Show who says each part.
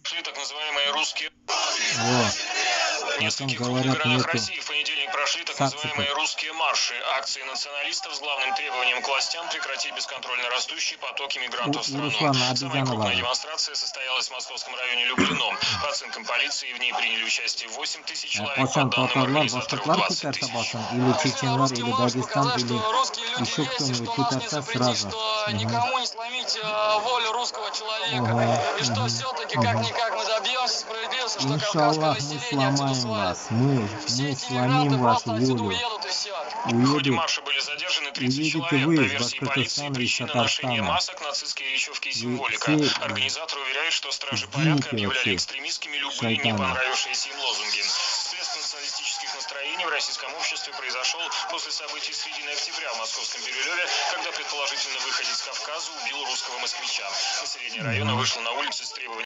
Speaker 1: Шли так называемые русские...
Speaker 2: Вот.
Speaker 1: В нескольких крупных городах России в понедельник прошли так называемые русские марши, акции националистов с главным требованием к властям прекратить бесконтрольно растущие потоки мигрантов в страну. Самая крупная демонстрация состоялась в московском районе Люблино. По оценкам полиции, в ней приняли участие 8 тысяч человек, по данным организаторов 20 тысяч.
Speaker 2: Или чеченлар, или Дагестан, или еще кто-нибудь, тут отца сразу.
Speaker 3: Никому не сломить волю русского человека. И что все-таки как-никак мы добьемся справедливости, что кавказское население отсюда свалит.
Speaker 2: Мы сломим вашу волю.
Speaker 1: В ходе марша были задержаны 30 человек. По версии полиции, причина ношения масок, нацистские речевки и символика. Организаторы уверяют, что стражи порядка объявляли экстремистскими любые не понравившиеся им лозунги. Всплеск националистических настроений в российском обществе произошел после событий середины октября в московском Бирюлеве, когда предположительно выходец с Кавказа убил русского москвича. Население района вышло на улицы с требованием